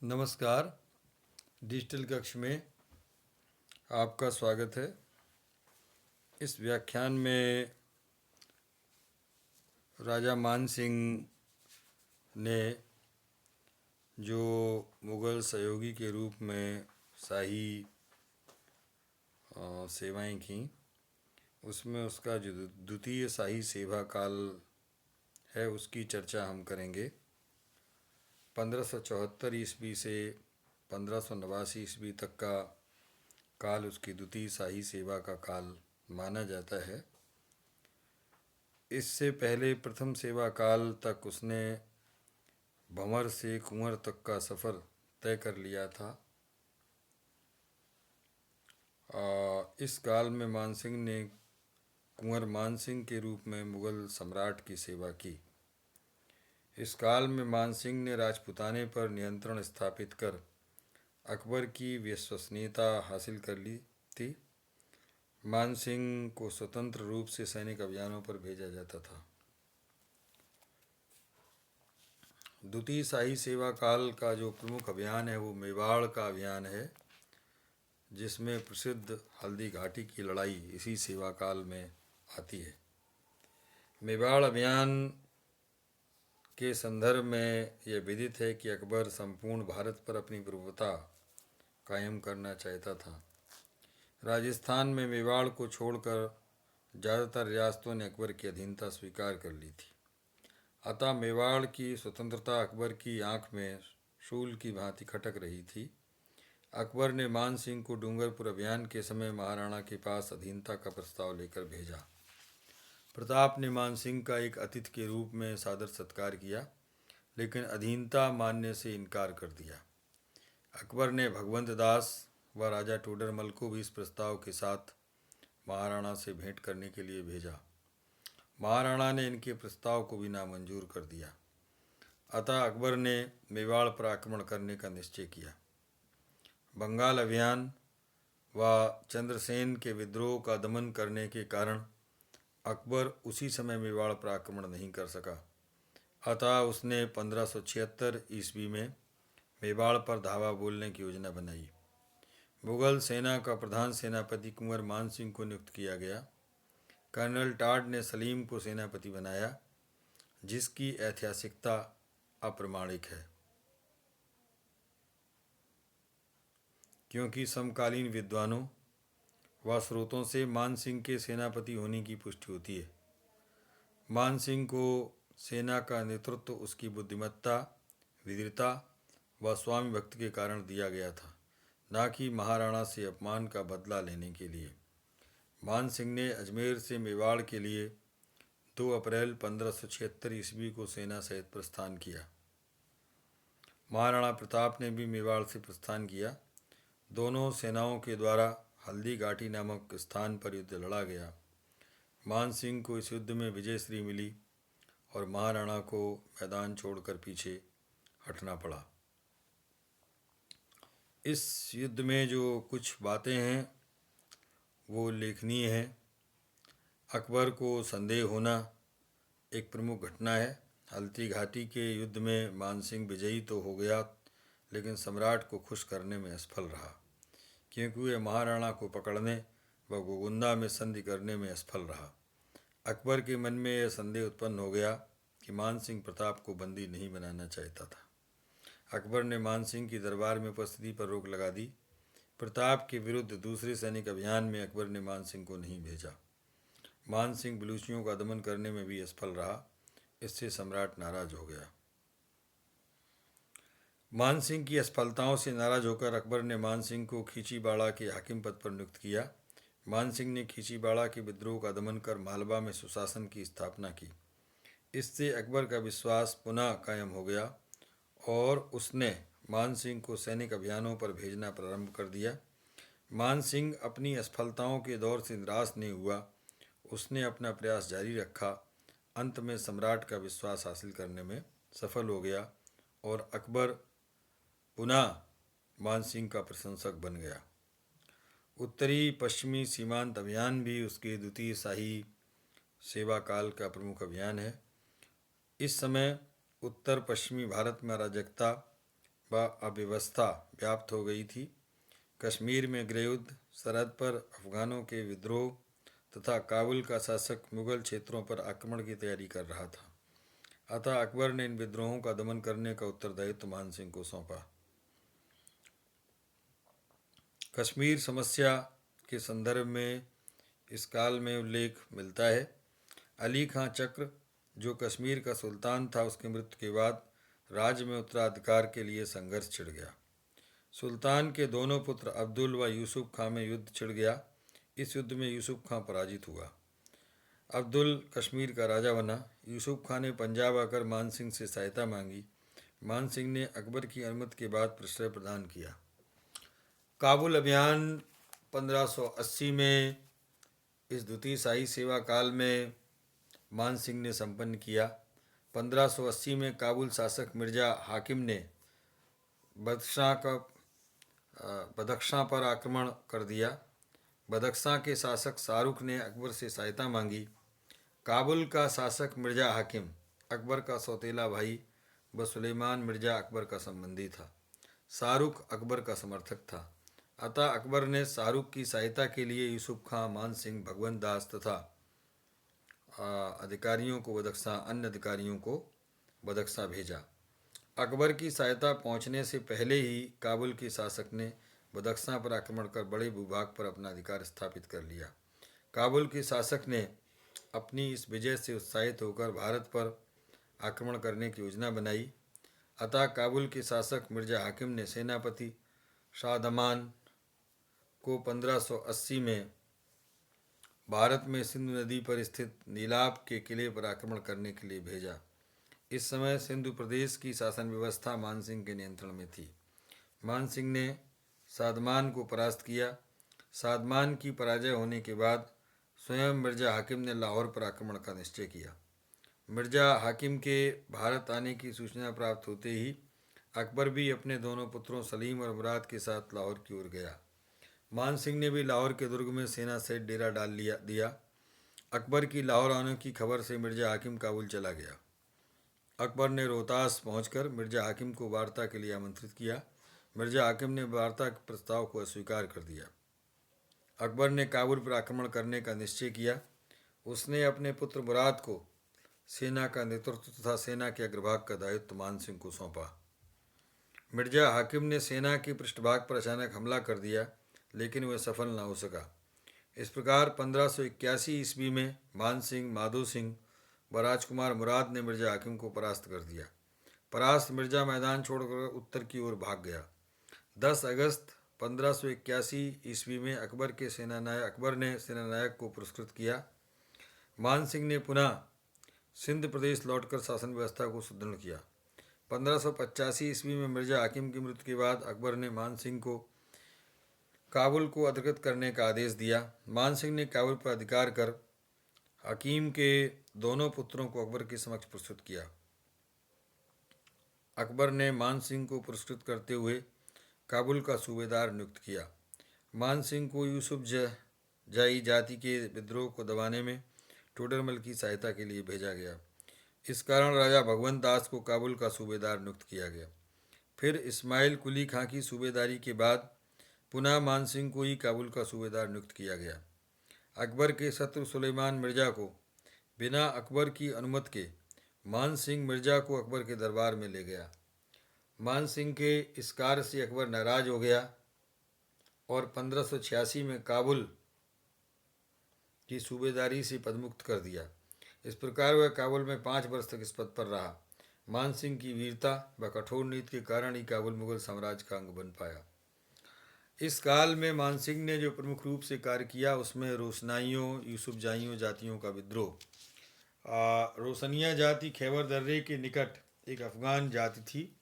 नमस्कार। डिजिटल कक्ष में आपका स्वागत है। इस व्याख्यान में राजा मान सिंह ने जो मुग़ल सहयोगी के रूप में शाही सेवाएं की, उसमें उसका जो द्वितीय शाही सेवा काल है उसकी चर्चा हम करेंगे। 1574 ईस्वी से 1589 ईस्वी तक का काल उसकी द्वितीय शाही सेवा का काल माना जाता है। इससे पहले प्रथम सेवा काल तक उसने भंवर से कुंवर तक का सफ़र तय कर लिया था। इस काल में मानसिंह ने कुंवर मानसिंह के रूप में मुग़ल सम्राट की सेवा की। इस काल में मानसिंह ने राजपूताने पर नियंत्रण स्थापित कर अकबर की विश्वसनीयता हासिल कर ली थी। मानसिंह को स्वतंत्र रूप से सैनिक अभियानों पर भेजा जाता था। द्वितीय शाही सेवा काल का जो प्रमुख अभियान है वो मेवाड़ का अभियान है, जिसमें प्रसिद्ध हल्दी घाटी की लड़ाई इसी सेवा काल में आती है। मेवाड़ अभियान के संदर्भ में यह विदित है कि अकबर संपूर्ण भारत पर अपनी प्रभुता कायम करना चाहता था। राजस्थान में मेवाड़ को छोड़कर ज़्यादातर रियासतों ने अकबर की अधीनता स्वीकार कर ली थी। अतः मेवाड़ की स्वतंत्रता अकबर की आंख में शूल की भांति खटक रही थी। अकबर ने मान सिंह को डूंगरपुर अभियान के समय महाराणा के पास अधीनता का प्रस्ताव लेकर भेजा। प्रताप ने मान सिंह का एक अतिथि के रूप में सादर सत्कार किया, लेकिन अधीनता मानने से इनकार कर दिया। अकबर ने भगवंत दास व राजा टोडरमल को भी इस प्रस्ताव के साथ महाराणा से भेंट करने के लिए भेजा। महाराणा ने इनके प्रस्ताव को भी नामंजूर कर दिया। अतः अकबर ने मेवाड़ पर आक्रमण करने का निश्चय किया। बंगाल अभियान व चंद्रसेन के विद्रोह का दमन करने के कारण अकबर उसी समय मेवाड़ पर आक्रमण नहीं कर सका। अतः उसने 1576 ईस्वी में मेवाड़ पर धावा बोलने की योजना बनाई। मुग़ल सेना का प्रधान सेनापति कुंवर मान सिंह को नियुक्त किया गया। कर्नल टाड ने सलीम को सेनापति बनाया, जिसकी ऐतिहासिकता अप्रमाणिक है, क्योंकि समकालीन विद्वानों व स्रोतों से मान सिंह के सेनापति होने की पुष्टि होती है। मान सिंह को सेना का नेतृत्व उसकी बुद्धिमत्ता, विद्वता व स्वामी भक्ति के कारण दिया गया था, न कि महाराणा से अपमान का बदला लेने के लिए। मान सिंह ने अजमेर से मेवाड़ के लिए 2 अप्रैल 1576 ईस्वी को सेना सहित प्रस्थान किया। महाराणा प्रताप ने भी मेवाड़ से प्रस्थान किया। दोनों सेनाओं के द्वारा हल्दी घाटी नामक स्थान पर युद्ध लड़ा गया। मान सिंह को इस युद्ध में विजयश्री मिली और महाराणा को मैदान छोड़कर पीछे हटना पड़ा। इस युद्ध में जो कुछ बातें हैं वो उल्लेखनीय हैं। अकबर को संदेह होना एक प्रमुख घटना है। हल्दी घाटी के युद्ध में मान सिंह विजयी तो हो गया, लेकिन सम्राट को खुश करने में असफल रहा, क्योंकि वह महाराणा को पकड़ने व गोगुंदा में संधि करने में असफल रहा। अकबर के मन में यह संदेह उत्पन्न हो गया कि मान सिंह प्रताप को बंदी नहीं बनाना चाहता था। अकबर ने मान सिंह की दरबार में उपस्थिति पर रोक लगा दी। प्रताप के विरुद्ध दूसरे सैनिक अभियान में अकबर ने मान सिंह को नहीं भेजा। मान सिंह बलूचियों का दमन करने में भी असफल रहा। इससे सम्राट नाराज हो गया। मान सिंह की असफलताओं से नाराज होकर अकबर ने मान सिंह को खींचीबाड़ा के हाकिम पद पर नियुक्त किया। मान सिंह ने खींचीबाड़ा के विद्रोह का दमन कर मालवा में सुशासन की स्थापना की। इससे अकबर का विश्वास पुनः कायम हो गया और उसने मान सिंह को सैनिक अभियानों पर भेजना प्रारंभ कर दिया। मान सिंह अपनी असफलताओं के दौर से निराश नहीं हुआ। उसने अपना प्रयास जारी रखा। अंत में सम्राट का विश्वास हासिल करने में सफल हो गया और अकबर पुनः मान सिंह का प्रशंसक बन गया। उत्तरी पश्चिमी सीमांत अभियान भी उसके द्वितीय शाही सेवा काल का प्रमुख अभियान है। इस समय उत्तर पश्चिमी भारत में अराजकता, व अव्यवस्था व्याप्त हो गई थी। कश्मीर में गृहयुद्ध, सरहद पर अफगानों के विद्रोह तथा काबुल का शासक मुगल क्षेत्रों पर आक्रमण की तैयारी कर रहा था। अतः अकबर ने इन विद्रोहों का दमन करने का उत्तरदायित्व मान सिंह को सौंपा। कश्मीर समस्या के संदर्भ में इस काल में उल्लेख मिलता है। अली खां चक्र, जो कश्मीर का सुल्तान था, उसकी मृत्यु के बाद राज्य में उत्तराधिकार के लिए संघर्ष छिड़ गया। सुल्तान के दोनों पुत्र अब्दुल व यूसुफ खां में युद्ध छिड़ गया। इस युद्ध में यूसुफ खां पराजित हुआ। अब्दुल कश्मीर का राजा बना। यूसुफ खां ने पंजाब आकर मान सिंह से सहायता मांगी। मान सिंह ने अकबर की अनुमति के बाद प्रश्रय प्रदान किया। काबुल अभियान 1580 में इस द्वितीय शाही सेवा काल में मान सिंह ने संपन्न किया। 1580 में काबुल शासक मिर्जा हाकिम ने बदख्शां पर आक्रमण कर दिया। बदख्शां के शासक शाहरुख ने अकबर से सहायता मांगी। काबुल का शासक मिर्जा हाकिम अकबर का सौतेला भाई व सुलेमान मिर्जा अकबर का संबंधी था। शाहरुख अकबर का समर्थक था। अतः अकबर ने शाहरुख की सहायता के लिए यूसुफ खां, मान सिंह, भगवंत दास तथा अन्य अधिकारियों को बदख्शां भेजा। अकबर की सहायता पहुंचने से पहले ही काबुल के शासक ने बदख्शां पर आक्रमण कर बड़े भूभाग पर अपना अधिकार स्थापित कर लिया। काबुल के शासक ने अपनी इस विजय से उत्साहित होकर भारत पर आक्रमण करने की योजना बनाई। अतः काबुल के शासक मिर्जा हाकिम ने सेनापति शाह दमान को 1580 में भारत में सिंधु नदी पर स्थित नीलाब के किले पर आक्रमण करने के लिए भेजा। इस समय सिंधु प्रदेश की शासन व्यवस्था मान सिंह के नियंत्रण में थी। मान सिंह ने सादमान को परास्त किया। सादमान की पराजय होने के बाद स्वयं मिर्जा हाकिम ने लाहौर पर आक्रमण का निश्चय किया। मिर्जा हाकिम के भारत आने की सूचना प्राप्त होते ही अकबर भी अपने दोनों पुत्रों सलीम और मुराद के साथ लाहौर की ओर गया। मान सिंह ने भी लाहौर के दुर्ग में सेना सहित डेरा डाल दिया। अकबर की लाहौर आने की खबर से मिर्जा हाकिम काबुल चला गया। अकबर ने रोहतास पहुंचकर मिर्जा हाकिम को वार्ता के लिए आमंत्रित किया। मिर्जा हाकिम ने वार्ता के प्रस्ताव को अस्वीकार कर दिया। अकबर ने काबुल पर आक्रमण करने का निश्चय किया। उसने अपने पुत्र मुराद को सेना का नेतृत्व तथा सेना के अग्रभाग का दायित्व मान सिंह को सौंपा। मिर्जा हाकिम ने सेना के पृष्ठभाग पर अचानक हमला कर दिया, लेकिन वह सफल न हो सका। इस प्रकार 1581 ईस्वी में मान सिंह, माधो सिंह व राजकुमार मुराद ने मिर्जा हाकिम को परास्त कर दिया। परास्त मिर्जा मैदान छोड़कर उत्तर की ओर भाग गया। 10 अगस्त 1581 ईस्वी में अकबर ने सेनानायक को पुरस्कृत किया। मान सिंह ने पुनः सिंध प्रदेश लौटकर शासन व्यवस्था को सुदृढ़ किया। 1585 ईस्वी में मिर्जा हाकिम की मृत्यु के बाद अकबर ने मान सिंह को काबुल को अधिकृत करने का आदेश दिया। मान सिंह ने काबुल पर अधिकार कर हकीम के दोनों पुत्रों को अकबर के समक्ष प्रस्तुत किया। अकबर ने मान सिंह को पुरस्कृत करते हुए काबुल का सूबेदार नियुक्त किया। मान सिंह को यूसुफ जाई जाति के विद्रोह को दबाने में टोडरमल की सहायता के लिए भेजा गया। इस कारण राजा भगवंत दास को काबुल का सूबेदार नियुक्त किया गया। फिर इस्माइल कुली खां की सूबेदारी के बाद पुनः मान सिंह को ही काबुल का सूबेदार नियुक्त किया गया। अकबर के शत्रु सुलेमान मिर्जा को बिना अकबर की अनुमति के मान सिंह मिर्जा को अकबर के दरबार में ले गया। मान सिंह के इस कार्य से अकबर नाराज हो गया और 1586 में काबुल की सूबेदारी से पदमुक्त कर दिया। इस प्रकार वह काबुल में 5 वर्ष तक इस पद पर रहा। मान सिंह की वीरता व कठोर नीति के कारण ही काबुल मुगल साम्राज्य का अंग बन पाया। इस काल में मान सिंह ने जो प्रमुख रूप से कार्य किया उसमें रोशनाइयों, यूसुफ जाइयों जातियों का विद्रोह। रोशनिया जाति खैबर दर्रे के निकट एक अफगान जाति थी।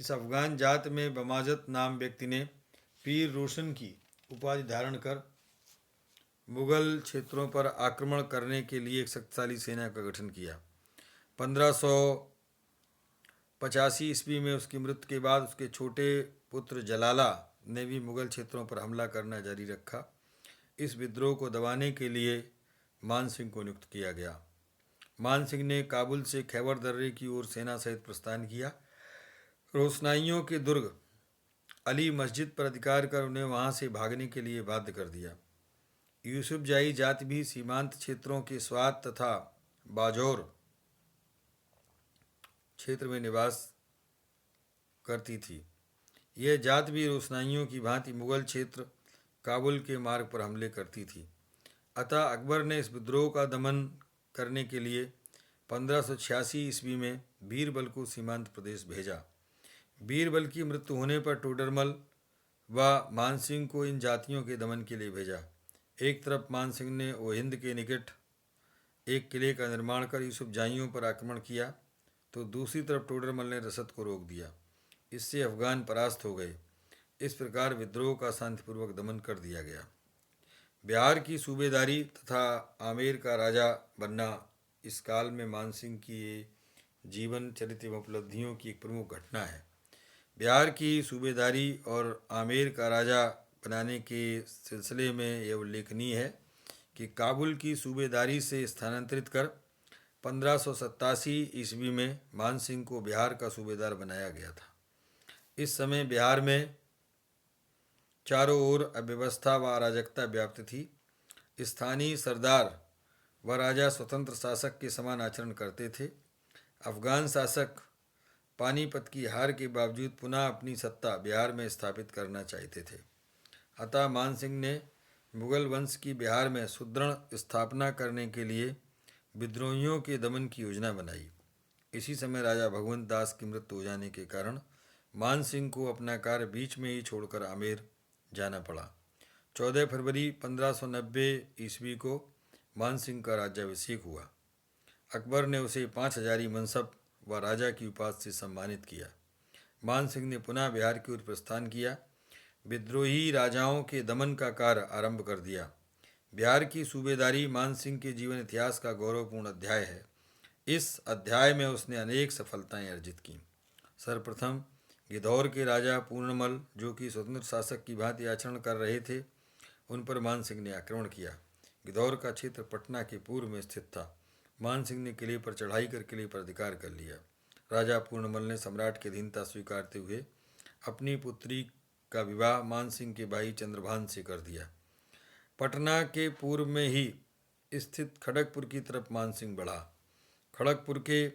इस अफगान जाति में बमाजत नाम व्यक्ति ने पीर रोशन की उपाधि धारण कर मुगल क्षेत्रों पर आक्रमण करने के लिए एक शक्तिशाली सेना का गठन किया। 1585 ईस्वी में उसकी मृत्यु के बाद उसके छोटे पुत्र जलाला ने भी मुगल क्षेत्रों पर हमला करना जारी रखा। इस विद्रोह को दबाने के लिए मान सिंह को नियुक्त किया गया। मान सिंह ने काबुल से खैबर दर्रे की ओर सेना सहित प्रस्थान किया। रोशनाइयों के दुर्ग अली मस्जिद पर अधिकार कर उन्हें वहां से भागने के लिए बाध्य कर दिया। यूसुफजाई जाति भी सीमांत क्षेत्रों के स्वात तथा बाजौर क्षेत्र में निवास करती थी। यह जात भी रोशनाइयों की भांति मुगल क्षेत्र काबुल के मार्ग पर हमले करती थी। अतः अकबर ने इस विद्रोह का दमन करने के लिए 1586 ईस्वी में बीरबल को सीमांत प्रदेश भेजा। बीरबल की मृत्यु होने पर टोडरमल व मानसिंह को इन जातियों के दमन के लिए भेजा। एक तरफ मानसिंह ने ओहिंद के निकट एक किले का निर्माण कर यूसुफजाइयों पर आक्रमण किया, तो दूसरी तरफ टोडरमल ने रसद को रोक दिया। इससे अफगान परास्त हो गए। इस प्रकार विद्रोह का शांतिपूर्वक दमन कर दिया गया। बिहार की सूबेदारी तथा आमेर का राजा बनना इस काल में मानसिंह की जीवन चरित्र एवं उपलब्धियों की एक प्रमुख घटना है। बिहार की सूबेदारी और आमेर का राजा बनाने के सिलसिले में यह उल्लेखनीय है कि काबुल की सूबेदारी से स्थानांतरित कर 1587 ईस्वी में मानसिंह को बिहार का सूबेदार बनाया गया था। इस समय बिहार में चारों ओर अव्यवस्था व अराजकता व्याप्त थी। स्थानीय सरदार व राजा स्वतंत्र शासक के समान आचरण करते थे। अफगान शासक पानीपत की हार के बावजूद पुनः अपनी सत्ता बिहार में स्थापित करना चाहते थे। अतः मानसिंह ने मुगल वंश की बिहार में सुदृढ़ स्थापना करने के लिए विद्रोहियों के दमन की योजना बनाई। इसी समय राजा भगवंत दास की मृत्यु हो जाने के कारण मानसिंह को अपना कार्य बीच में ही छोड़कर आमेर जाना पड़ा। 14 फरवरी 1590 ईस्वी को मानसिंह का राज्याभिषेक हुआ। अकबर ने उसे 5000 मनसब व राजा की उपाधि से सम्मानित किया। मानसिंह ने पुनः बिहार की ओर प्रस्थान किया। विद्रोही राजाओं के दमन का कार्य आरंभ कर दिया। बिहार की सूबेदारी मानसिंह के जीवन इतिहास का गौरवपूर्ण अध्याय है। इस अध्याय में उसने अनेक सफलताएं अर्जित की। सर्वप्रथम गिद्धौर के राजा पूर्णमल, जो कि स्वतंत्र शासक की भांति आचरण कर रहे थे, उन पर मानसिंह ने आक्रमण किया। गिद्धौर का क्षेत्र पटना के पूर्व में स्थित था। मानसिंह ने किले पर चढ़ाई कर किले पर अधिकार कर लिया। राजा पूर्णमल ने सम्राट की अधीनता स्वीकारते हुए अपनी पुत्री का विवाह मानसिंह के भाई चंद्रभान से कर दिया। पटना के पूर्व में ही स्थित खड़गपुर की तरफ मानसिंह बढ़ा। खड़गपुर के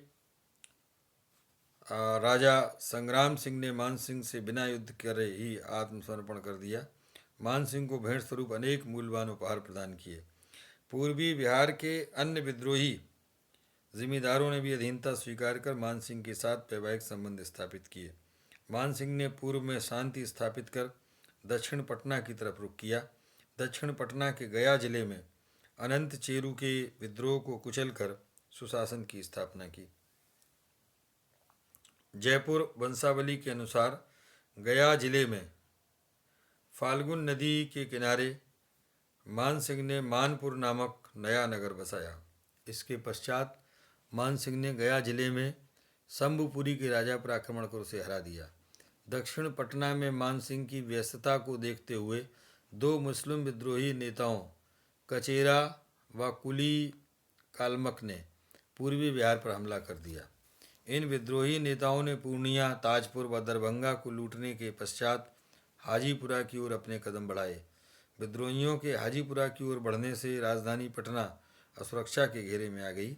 राजा संग्राम सिंह ने मानसिंह से बिना युद्ध करे ही आत्मसमर्पण कर दिया। मानसिंह को भेंट स्वरूप अनेक मूल्यवान उपहार प्रदान किए। पूर्वी बिहार के अन्य विद्रोही जिम्मेदारों ने भी अधीनता स्वीकार कर मानसिंह के साथ वैवाहिक संबंध स्थापित किए। मानसिंह ने पूर्व में शांति स्थापित कर दक्षिण पटना की तरफ रुख किया। दक्षिण पटना के गया जिले में अनंत चेरू के विद्रोह को कुचलकर सुशासन की स्थापना की। जयपुर वंशावली के अनुसार गया जिले में फाल्गुन नदी के किनारे मानसिंह ने मानपुर नामक नया नगर बसाया। इसके पश्चात मानसिंह ने गया जिले में शंभुपुरी के राजा पर आक्रमण कर उसे हरा दिया। दक्षिण पटना में मानसिंह की व्यस्तता को देखते हुए दो मुस्लिम विद्रोही नेताओं कचेरा व कुली कालमक ने पूर्वी बिहार पर हमला कर दिया। इन विद्रोही नेताओं ने पूर्णिया, ताजपुर व दरभंगा को लूटने के पश्चात हाजीपुरा की ओर अपने कदम बढ़ाए। विद्रोहियों के हाजीपुरा की ओर बढ़ने से राजधानी पटना असुरक्षा के घेरे में आ गई।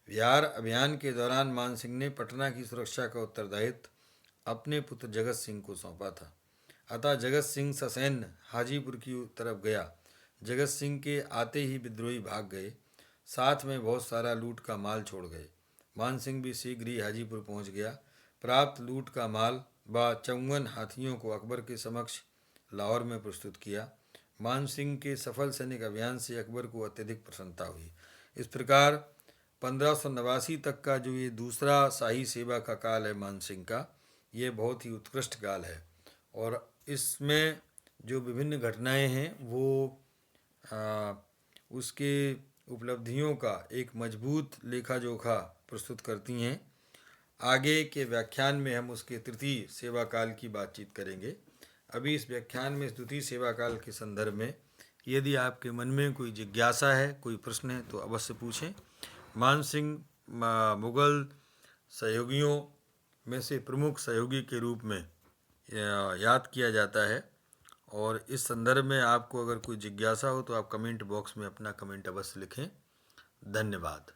बिहार अभियान के दौरान मानसिंह ने पटना की सुरक्षा का उत्तरदायित्व अपने पुत्र जगत सिंह को सौंपा था। अतः जगत सिंह ससैन्य हाजीपुर की तरफ गया। जगत सिंह के आते ही विद्रोही भाग गए, साथ में बहुत सारा लूट का माल छोड़ गए। मानसिंह भी शीघ्र ही हाजीपुर पहुंच गया। प्राप्त लूट का माल व 54 हाथियों को अकबर के समक्ष लाहौर में प्रस्तुत किया। मानसिंह के सफल सैनिक अभियान से अकबर को अत्यधिक प्रसन्नता हुई। इस प्रकार 1589 तक का जो ये दूसरा शाही सेवा का काल है मानसिंह का, ये बहुत ही उत्कृष्ट काल है और इसमें जो विभिन्न घटनाएं हैं वो उसके उपलब्धियों का एक मजबूत लेखा जोखा प्रस्तुत करती हैं। आगे के व्याख्यान में हम उसके तृतीय सेवा काल की बातचीत करेंगे। अभी इस व्याख्यान में इस द्वितीय सेवा काल के संदर्भ में यदि आपके मन में कोई जिज्ञासा है, कोई प्रश्न है तो अवश्य पूछें। मानसिंह मुगल सहयोगियों में से प्रमुख सहयोगी के रूप में याद किया जाता है। और इस संदर्भ में आपको अगर कोई जिज्ञासा हो तो आप कमेंट बॉक्स में अपना कमेंट अवश्य लिखें। धन्यवाद।